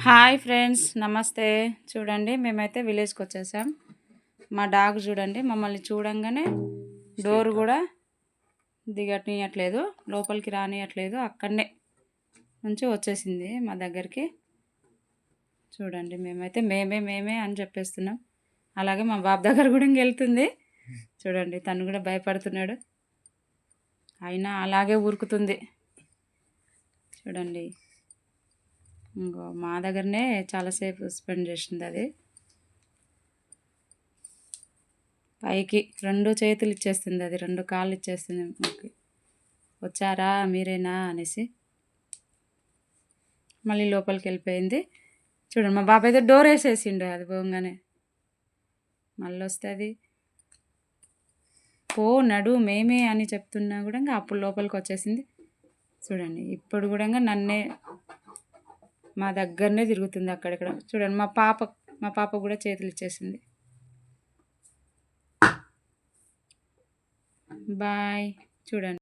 Hi friends, నమస్తే. చూడండి, మేమైతే విలేజ్కి వచ్చేసాం. మా డాగ్ చూడండి, మమ్మల్ని చూడంగానే డోర్ కూడా దిగనియట్లేదు, లోపలికి రానియట్లేదు. అక్కడనే నుంచి వచ్చేసింది మా దగ్గరికి. చూడండి, మేమైతే మేమే అని చెప్పేస్తున్నాం. అలాగే మా బాబు దగ్గర కూడా వెళ్తుంది. చూడండి, తను కూడా భయపడుతున్నాడు, అయినా అలాగే ఊరుకుతుంది. చూడండి, ఇంకో మా దగ్గరనే చాలాసేపు స్పెండ్ చేసింది. అది పైకి 2 చేతులు ఇచ్చేస్తుంది, అది 2 కాళ్ళు ఇచ్చేస్తుంది. వచ్చారా మీరేనా అనేసి మళ్ళీ లోపలికి వెళ్ళిపోయింది. చూడండి, మా బాబాయ్ అయితే డోర్ వేసేసిండు. అది పోగానే మళ్ళీ వస్తుంది. పో నడు మేమే అని చెప్తున్నా కూడా ఇంకా అప్పుడు లోపలికి వచ్చేసింది. చూడండి, ఇప్పుడు కూడా నన్నే మా దగ్గరనే తిరుగుతుంది అక్కడిక్కడ. చూడండి, మా పాప కూడా చేతులు ఇచ్చేసింది. బాయ్. చూడండి.